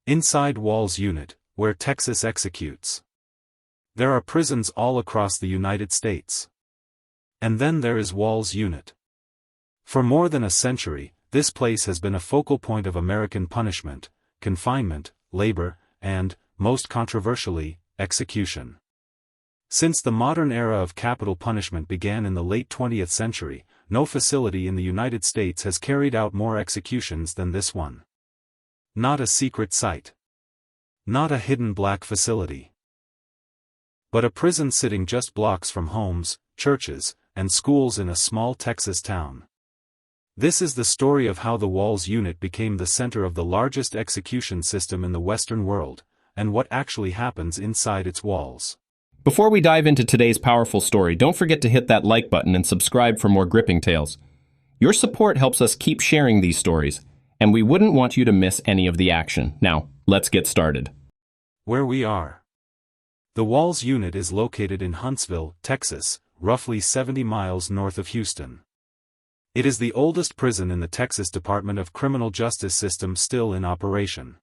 Inside Walls Unit, where Texas executes. There are prisons all across the United States. And then there is Walls Unit. For more than a century, this place has been a focal point of American punishment, confinement, labor, and, most controversially, execution. Since the modern era of capital punishment began in the late 20th century, no facility in the United States has carried out more executions than this one. Not a secret site. Not a hidden black facility. But a prison sitting just blocks from homes, churches, and schools in a small Texas town. This is the story of how the Walls Unit became the center of the largest execution system in the Western world, and what actually happens inside its walls. Before we dive into today's powerful story, don't forget to hit that like button and subscribe for more gripping tales. Your support helps us keep sharing these stories, and we wouldn't want you to miss any of the action. Now, let's get started. Where we are. The Walls Unit is located in Huntsville, Texas, roughly 70 miles north of Houston. It is the oldest prison in the Texas Department of Criminal Justice system still in operation.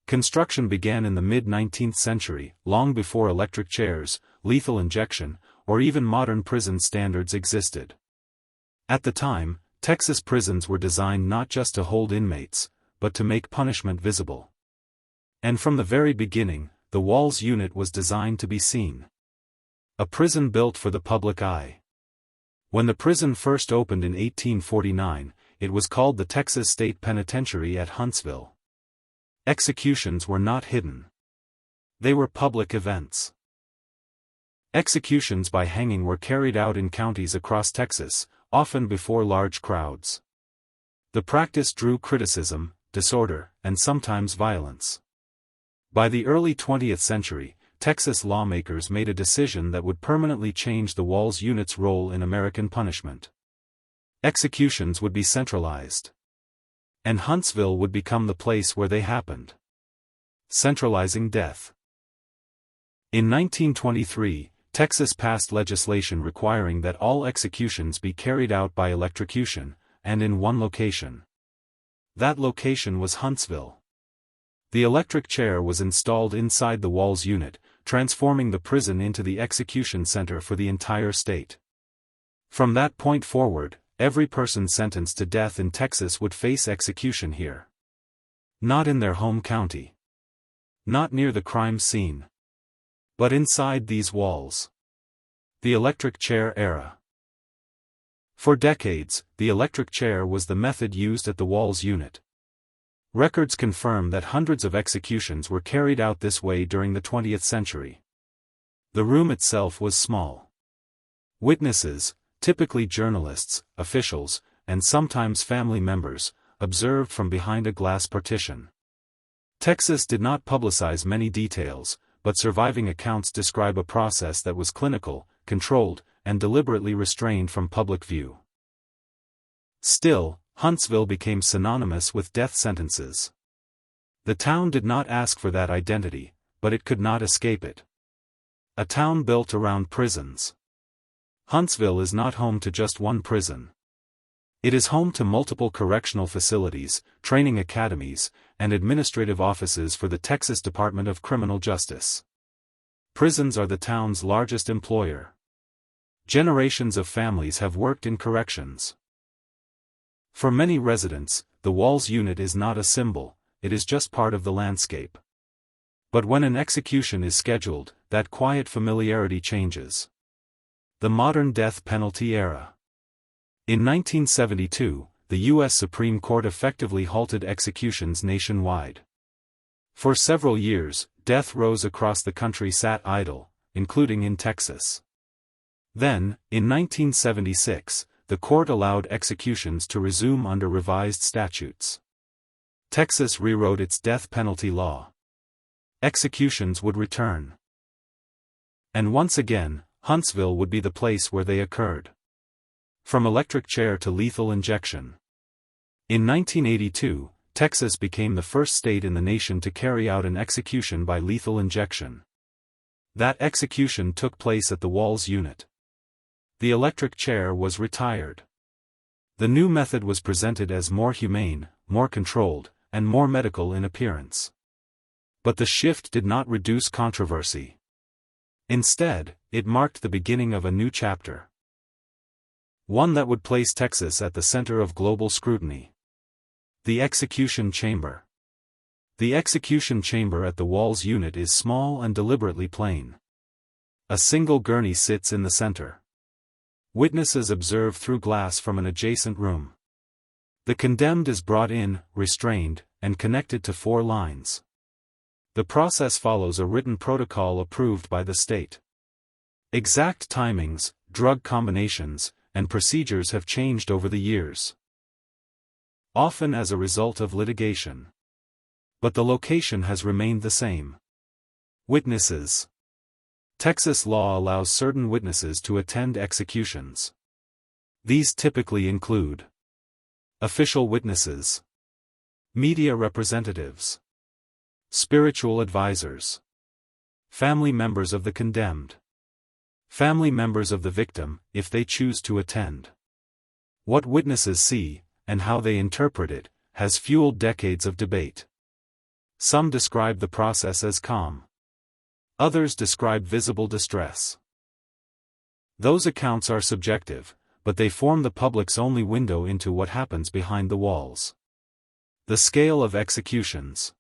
Construction began in the mid-19th century, long before electric chairs, lethal injection, or even modern prison standards existed. At the time, Texas prisons were designed not just to hold inmates, but to make punishment visible. And from the very beginning, the Walls Unit was designed to be seen. A prison built for the public eye. When the prison first opened in 1849, it was called the Texas State Penitentiary at Huntsville. Executions were not hidden. They were public events. Executions by hanging were carried out in counties across Texas, often before large crowds. The practice drew criticism, disorder, and sometimes violence. By the early 20th century, Texas lawmakers made a decision that would permanently change the Walls Unit's role in American punishment. Executions would be centralized. And Huntsville would become the place where they happened. Centralizing death. In 1923, Texas passed legislation requiring that all executions be carried out by electrocution, and in one location. That location was Huntsville. The electric chair was installed inside the Walls Unit, transforming the prison into the execution center for the entire state. From that point forward, every person sentenced to death in Texas would face execution here. Not in their home county. Not near the crime scene. But inside these walls. The electric chair era. For decades, the electric chair was the method used at the Walls Unit. Records confirm that hundreds of executions were carried out this way during the 20th century. The room itself was small. Witnesses, typically journalists, officials, and sometimes family members, observed from behind a glass partition. Texas did not publicize many details, but surviving accounts describe a process that was clinical, controlled, and deliberately restrained from public view. Still, Huntsville became synonymous with death sentences. The town did not ask for that identity, but it could not escape it. A town built around prisons. Huntsville is not home to just one prison. It is home to multiple correctional facilities, training academies, and administrative offices for the Texas Department of Criminal Justice. Prisons are the town's largest employer. Generations of families have worked in corrections. For many residents, the Walls Unit is not a symbol, it is just part of the landscape. But when an execution is scheduled, that quiet familiarity changes. The modern death penalty era. In 1972, the U.S. Supreme Court effectively halted executions nationwide. For several years, death rows across the country sat idle, including in Texas. Then, in 1976, the court allowed executions to resume under revised statutes. Texas rewrote its death penalty law. Executions would return. And once again, Huntsville would be the place where they occurred. From electric chair to lethal injection. In 1982, Texas became the first state in the nation to carry out an execution by lethal injection. That execution took place at the Walls Unit. The electric chair was retired. The new method was presented as more humane, more controlled, and more medical in appearance. But the shift did not reduce controversy. Instead, it marked the beginning of a new chapter. One that would place Texas at the center of global scrutiny. The execution chamber. The execution chamber at the Walls unit is small and deliberately plain. A single gurney sits in the center. Witnesses observe through glass from an adjacent room. The condemned is brought in, restrained, and connected to 4 lines. The process follows a written protocol approved by the state. Exact timings, drug combinations, and procedures have changed over the years, often as a result of litigation. But the location has remained the same. Witnesses. Texas law allows certain witnesses to attend executions. These typically include official witnesses, media representatives, spiritual advisors, family members of the condemned, family members of the victim, if they choose to attend. What witnesses see, and how they interpret it, has fueled decades of debate. Some describe the process as calm. Others describe visible distress. Those accounts are subjective, but they form the public's only window into what happens behind the walls. The scale of executions.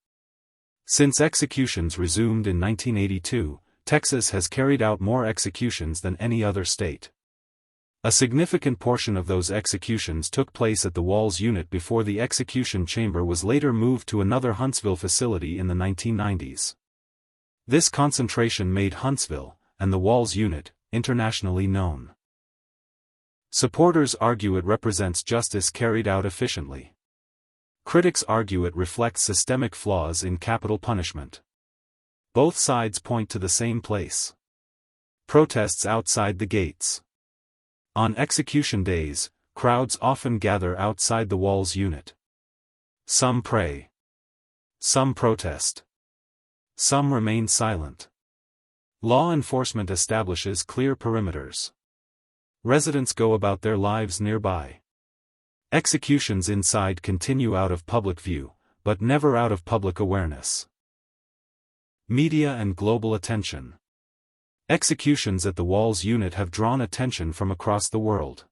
Since executions resumed in 1982, Texas has carried out more executions than any other state. A significant portion of those executions took place at the Walls unit before the execution chamber was later moved to another Huntsville facility in the 1990s. This concentration made Huntsville, and the Walls unit, internationally known. Supporters argue it represents justice carried out efficiently. Critics argue it reflects systemic flaws in capital punishment. Both sides point to the same place. Protests outside the gates. On execution days, crowds often gather outside the Walls unit. Some pray. Some protest. Some remain silent. Law enforcement establishes clear perimeters. Residents go about their lives nearby. Executions inside continue out of public view, but never out of public awareness. Media and global attention. Executions at the Walls unit have drawn attention from across the world.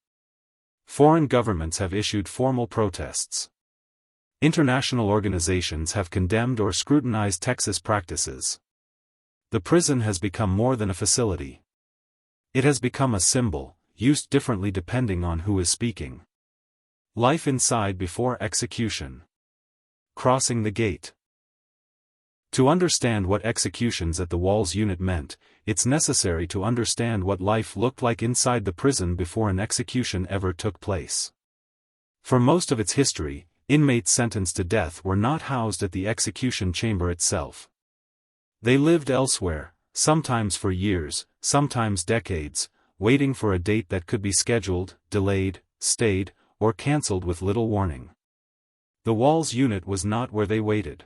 Foreign governments have issued formal protests. International organizations have condemned or scrutinized Texas practices. The prison has become more than a facility. It has become a symbol, used differently depending on who is speaking. Life inside before execution. Crossing the gate. To understand what executions at the Walls unit meant, it's necessary to understand what life looked like inside the prison before an execution ever took place. For most of its history, inmates sentenced to death were not housed at the execution chamber itself. They lived elsewhere, sometimes for years, sometimes decades, waiting for a date that could be scheduled, delayed, stayed, or cancelled with little warning. The Walls unit was not where they waited.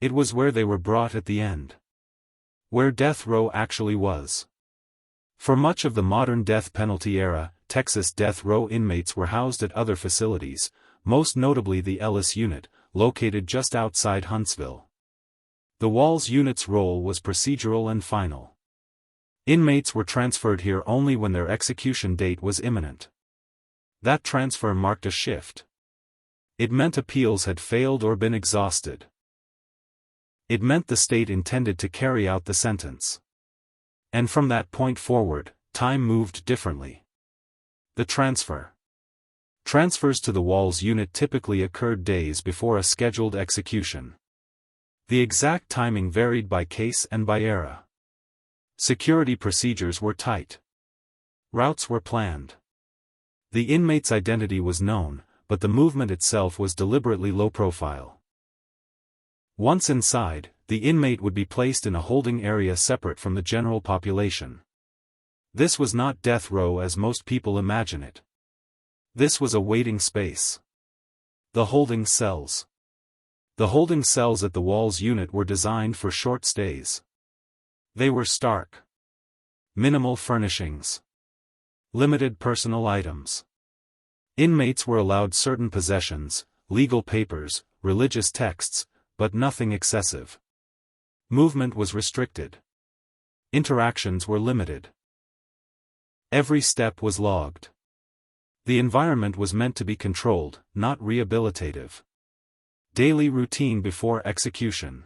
It was where they were brought at the end. Where death row actually was. For much of the modern death penalty era, Texas death row inmates were housed at other facilities, most notably the Ellis unit, located just outside Huntsville. The Walls unit's role was procedural and final. Inmates were transferred here only when their execution date was imminent. That transfer marked a shift. It meant appeals had failed or been exhausted. It meant the state intended to carry out the sentence. And from that point forward, time moved differently. The transfer. Transfers to the Walls unit typically occurred days before a scheduled execution. The exact timing varied by case and by era. Security procedures were tight. Routes were planned. The inmate's identity was known, but the movement itself was deliberately low profile. Once inside, the inmate would be placed in a holding area separate from the general population. This was not death row as most people imagine it. This was a waiting space. The holding cells. The holding cells at the Walls unit were designed for short stays. They were stark. Minimal furnishings. Limited personal items. Inmates were allowed certain possessions, legal papers, religious texts, but nothing excessive. Movement was restricted. Interactions were limited. Every step was logged. The environment was meant to be controlled, not rehabilitative. Daily routine before execution.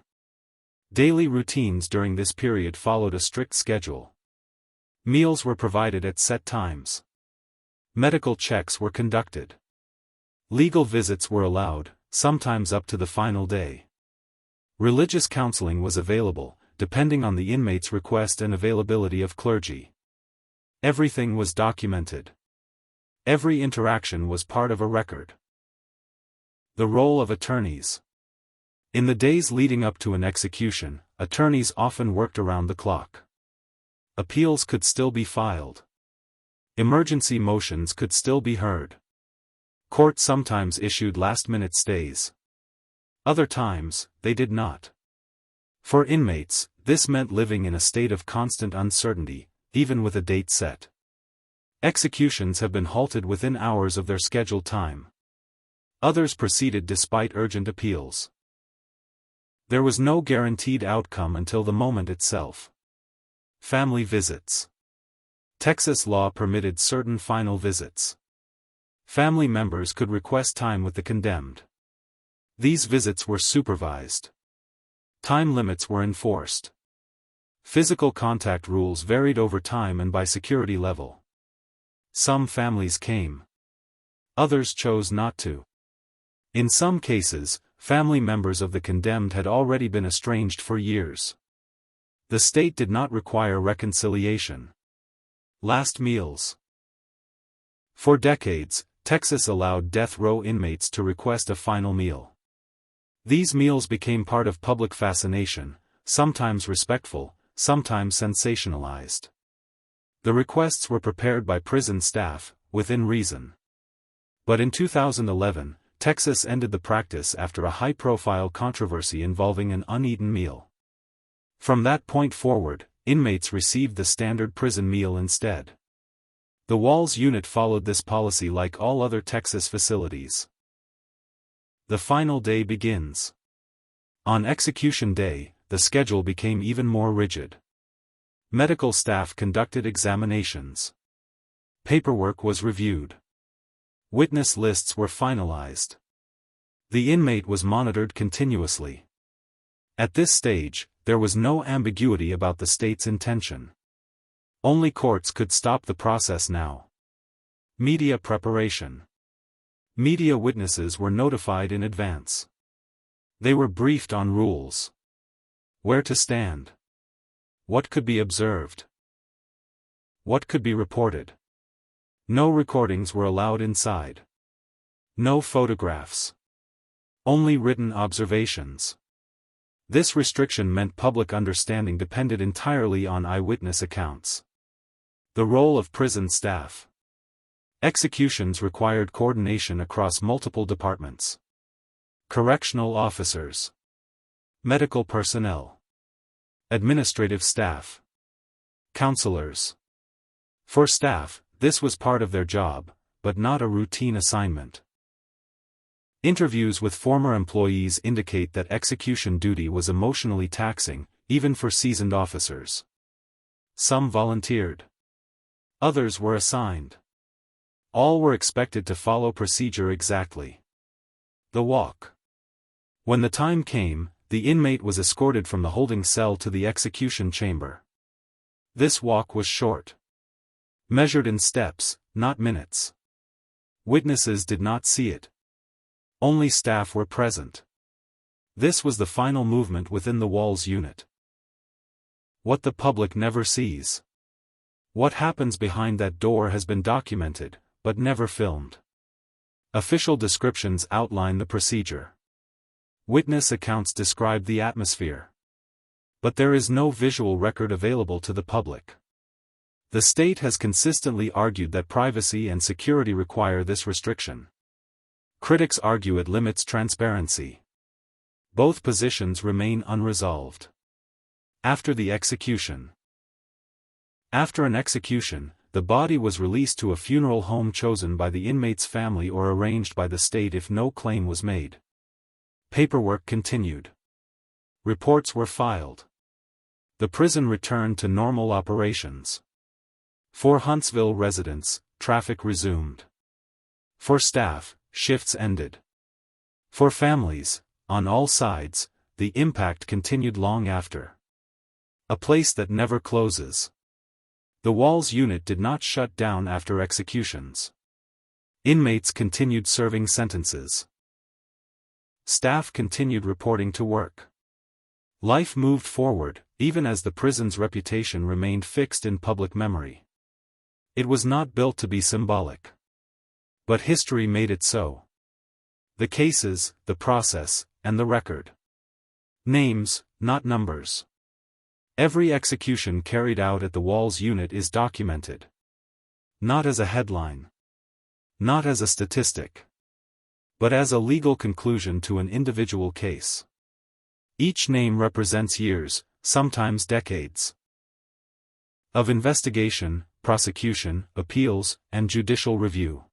Daily routines during this period followed a strict schedule. Meals were provided at set times. Medical checks were conducted. Legal visits were allowed, sometimes up to the final day. Religious counseling was available, depending on the inmate's request and availability of clergy. Everything was documented. Every interaction was part of a record. The role of attorneys. In the days leading up to an execution, attorneys often worked around the clock. Appeals could still be filed. Emergency motions could still be heard. Court sometimes issued last-minute stays. Other times, they did not. For inmates, this meant living in a state of constant uncertainty, even with a date set. Executions have been halted within hours of their scheduled time. Others proceeded despite urgent appeals. There was no guaranteed outcome until the moment itself. Family visits. Texas law permitted certain final visits. Family members could request time with the condemned. These visits were supervised. Time limits were enforced. Physical contact rules varied over time and by security level. Some families came. Others chose not to. In some cases, family members of the condemned had already been estranged for years. The state did not require reconciliation. Last meals. For decades, Texas allowed death row inmates to request a final meal. These meals became part of public fascination, sometimes respectful, sometimes sensationalized. The requests were prepared by prison staff, within reason. But in 2011, Texas ended the practice after a high-profile controversy involving an uneaten meal. From that point forward, inmates received the standard prison meal instead. The Walls unit followed this policy like all other Texas facilities. The final day begins. On execution day, the schedule became even more rigid. Medical staff conducted examinations. Paperwork was reviewed. Witness lists were finalized. The inmate was monitored continuously. At this stage, there was no ambiguity about the state's intention. Only courts could stop the process now. Media preparation. Media witnesses were notified in advance. They were briefed on rules. Where to stand. What could be observed. What could be reported. No recordings were allowed inside. No photographs. Only written observations. This restriction meant public understanding depended entirely on eyewitness accounts. The role of prison staff. Executions required coordination across multiple departments. Correctional officers. Medical personnel. Administrative staff. Counselors. For staff, this was part of their job, but not a routine assignment. Interviews with former employees indicate that execution duty was emotionally taxing, even for seasoned officers. Some volunteered. Others were assigned. All were expected to follow procedure exactly. The walk. When the time came, the inmate was escorted from the holding cell to the execution chamber. This walk was short. Measured in steps, not minutes. Witnesses did not see it. Only staff were present. This was the final movement within the Walls unit. What the public never sees. What happens behind that door has been documented, but never filmed. Official descriptions outline the procedure. Witness accounts describe the atmosphere. But there is no visual record available to the public. The state has consistently argued that privacy and security require this restriction. Critics argue it limits transparency. Both positions remain unresolved. After the execution. After an execution, the body was released to a funeral home chosen by the inmate's family or arranged by the state if no claim was made. Paperwork continued. Reports were filed. The prison returned to normal operations. For Huntsville residents, traffic resumed. For staff, shifts ended. For families, on all sides, the impact continued long after. A place that never closes. The Walls unit did not shut down after executions. Inmates continued serving sentences. Staff continued reporting to work. Life moved forward, even as the prison's reputation remained fixed in public memory. It was not built to be symbolic. But history made it so. The cases, the process, and the record. Names, not numbers. Every execution carried out at the Walls unit is documented. Not as a headline. Not as a statistic. But as a legal conclusion to an individual case. Each name represents years, sometimes decades, of investigation, prosecution, appeals, and judicial review.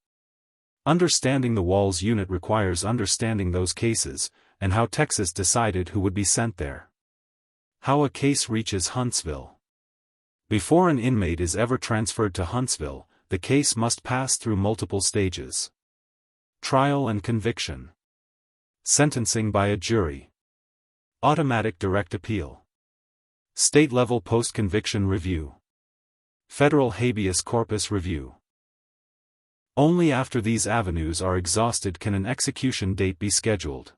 Understanding the Walls unit requires understanding those cases, and how Texas decided who would be sent there. How a case reaches Huntsville. Before an inmate is ever transferred to Huntsville, the case must pass through multiple stages. Trial and conviction. Sentencing by a jury. Automatic direct appeal. State-level post-conviction review. Federal habeas corpus review. Only after these avenues are exhausted can an execution date be scheduled.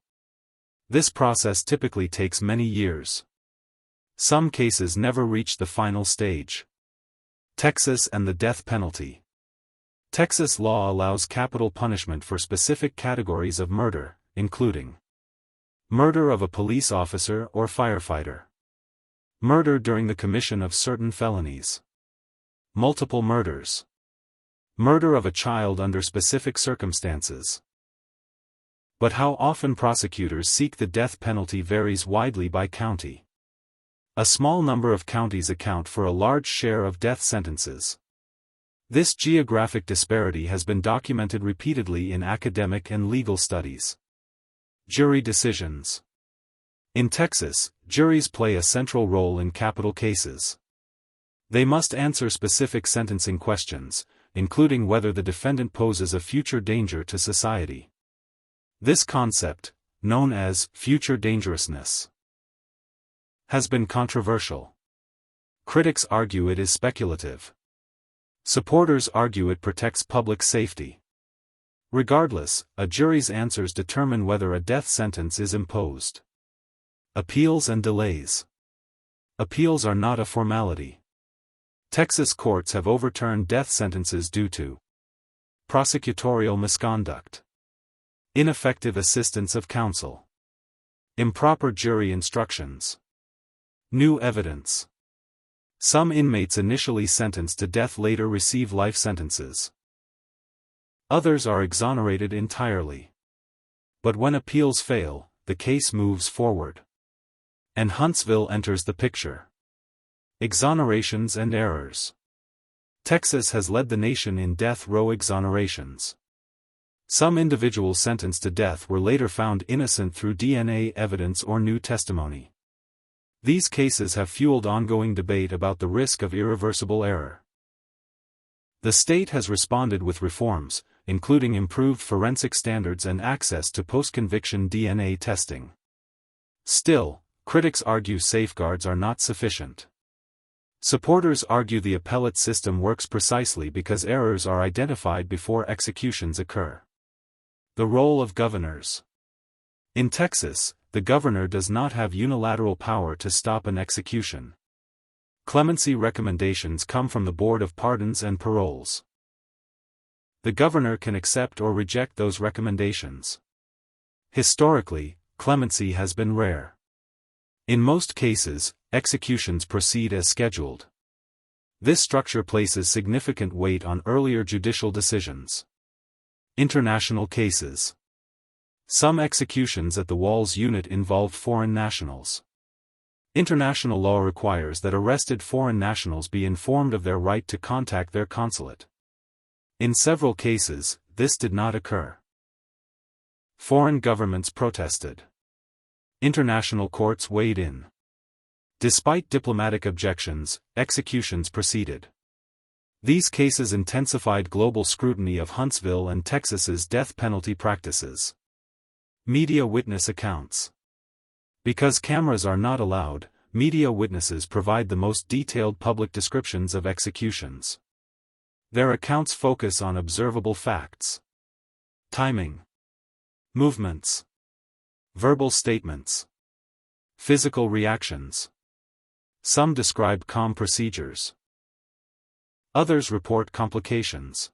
This process typically takes many years. Some cases never reach the final stage. Texas and the death penalty. Texas law allows capital punishment for specific categories of murder, including murder of a police officer or firefighter, murder during the commission of certain felonies, multiple murders, murder of a child under specific circumstances. But how often prosecutors seek the death penalty varies widely by county. A small number of counties account for a large share of death sentences. This geographic disparity has been documented repeatedly in academic and legal studies. Jury decisions. In Texas, juries play a central role in capital cases. They must answer specific sentencing questions, including whether the defendant poses a future danger to society. This concept, known as future dangerousness, has been controversial. Critics argue it is speculative. Supporters argue it protects public safety. Regardless, a jury's answers determine whether a death sentence is imposed. Appeals and delays. Appeals are not a formality. Texas courts have overturned death sentences due to prosecutorial misconduct, ineffective assistance of counsel, improper jury instructions, new evidence. Some inmates initially sentenced to death later receive life sentences. Others are exonerated entirely. But when appeals fail, the case moves forward. And Huntsville enters the picture. Exonerations and errors. Texas has led the nation in death row exonerations. Some individuals sentenced to death were later found innocent through DNA evidence or new testimony. These cases have fueled ongoing debate about the risk of irreversible error. The state has responded with reforms, including improved forensic standards and access to post-conviction DNA testing. Still, critics argue safeguards are not sufficient. Supporters argue the appellate system works precisely because errors are identified before executions occur. The role of governors. In Texas, the governor does not have unilateral power to stop an execution. Clemency recommendations come from the Board of Pardons and Paroles. The governor can accept or reject those recommendations. Historically, clemency has been rare. In most cases, executions proceed as scheduled. This structure places significant weight on earlier judicial decisions. International cases. Some executions at the Walls unit involved foreign nationals. International law requires that arrested foreign nationals be informed of their right to contact their consulate. In several cases, this did not occur. Foreign governments protested. International courts weighed in. Despite diplomatic objections, executions proceeded. These cases intensified global scrutiny of Huntsville and Texas's death penalty practices. Media witness accounts. Because cameras are not allowed, media witnesses provide the most detailed public descriptions of executions. Their accounts focus on observable facts. Timing. Movements. Verbal statements. Physical reactions. Some describe calm procedures. Others report complications.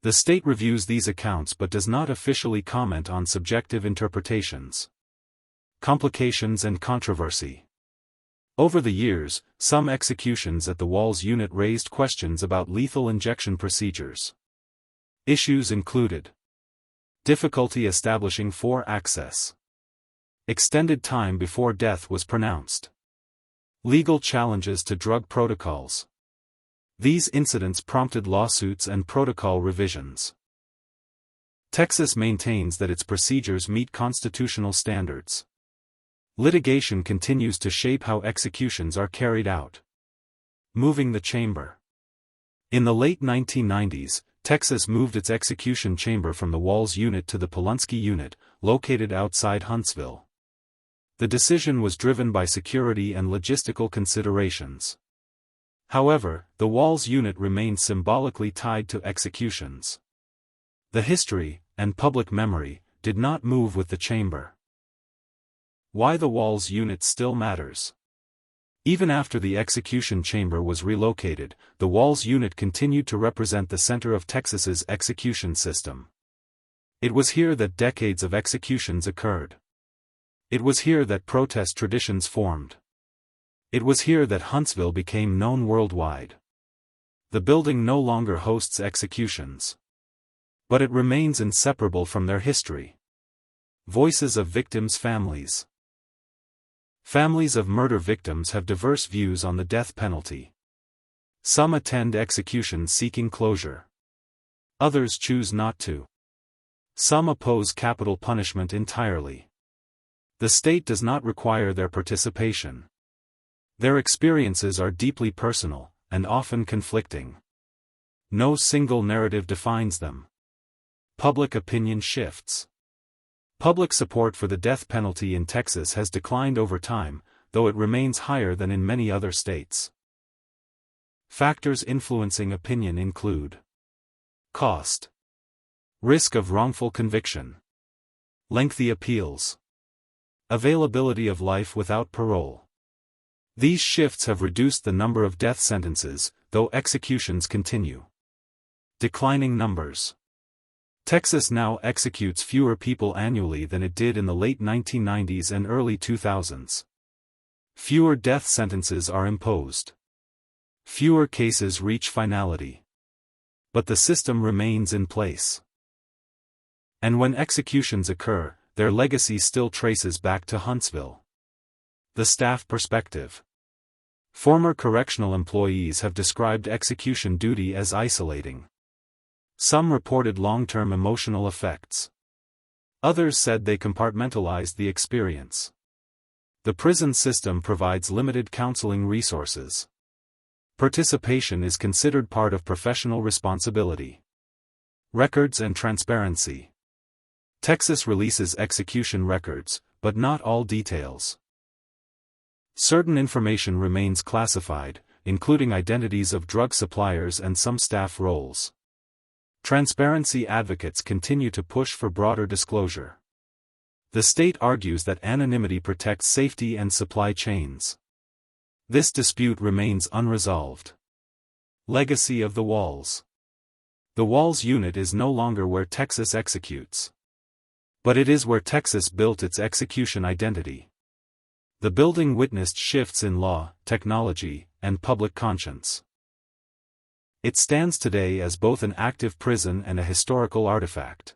The state reviews these accounts but does not officially comment on subjective interpretations. Complications and controversy. Over the years, some executions at the Walls unit raised questions about lethal injection procedures. Issues included difficulty establishing fore access, extended time before death was pronounced, legal challenges to drug protocols. These incidents prompted lawsuits and protocol revisions. Texas maintains that its procedures meet constitutional standards. Litigation continues to shape how executions are carried out. Moving the chamber. In the late 1990s, Texas moved its execution chamber from the Walls unit to the Polunsky unit, located outside Huntsville. The decision was driven by security and logistical considerations. However, the Walls unit remained symbolically tied to executions. The history, and public memory, did not move with the chamber. Why the Walls unit still matters. Even after the execution chamber was relocated, the Walls unit continued to represent the center of Texas's execution system. It was here that decades of executions occurred. It was here that protest traditions formed. It was here that Huntsville became known worldwide. The building no longer hosts executions. But it remains inseparable from their history. Voices of victims' families. Families of murder victims have diverse views on the death penalty. Some attend executions seeking closure. Others choose not to. Some oppose capital punishment entirely. The state does not require their participation. Their experiences are deeply personal, and often conflicting. No single narrative defines them. Public opinion shifts. Public support for the death penalty in Texas has declined over time, though it remains higher than in many other states. Factors influencing opinion include cost, risk of wrongful conviction, lengthy appeals, availability of life without parole. These shifts have reduced the number of death sentences, though executions continue. Declining numbers. Texas now executes fewer people annually than it did in the late 1990s and early 2000s. Fewer death sentences are imposed. Fewer cases reach finality. But the system remains in place. And when executions occur, their legacy still traces back to Huntsville. The staff perspective. Former correctional employees have described execution duty as isolating. Some reported long-term emotional effects. Others said they compartmentalized the experience. The prison system provides limited counseling resources. Participation is considered part of professional responsibility. Records and transparency. Texas releases execution records, but not all details. Certain information remains classified, including identities of drug suppliers and some staff roles. Transparency advocates continue to push for broader disclosure. The state argues that anonymity protects safety and supply chains. This dispute remains unresolved. Legacy of the Walls. The Walls unit is no longer where Texas executes. But it is where Texas built its execution identity. The building witnessed shifts in law, technology, and public conscience. It stands today as both an active prison and a historical artifact.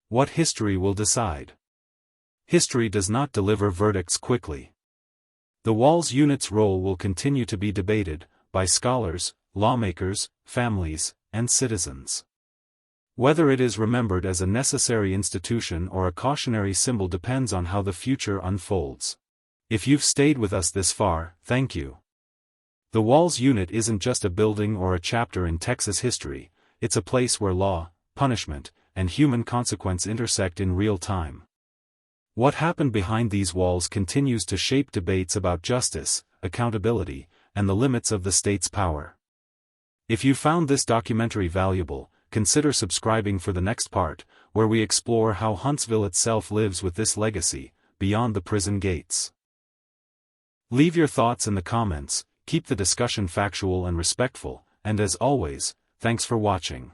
What history will decide? History does not deliver verdicts quickly. The Walls unit's role will continue to be debated by scholars, lawmakers, families, and citizens. Whether it is remembered as a necessary institution or a cautionary symbol depends on how the future unfolds. If you've stayed with us this far, thank you. The Walls Unit isn't just a building or a chapter in Texas history, it's a place where law, punishment, and human consequence intersect in real time. What happened behind these walls continues to shape debates about justice, accountability, and the limits of the state's power. If you found this documentary valuable, consider subscribing for the next part, where we explore how Huntsville itself lives with this legacy, beyond the prison gates. Leave your thoughts in the comments, keep the discussion factual and respectful, and as always, thanks for watching.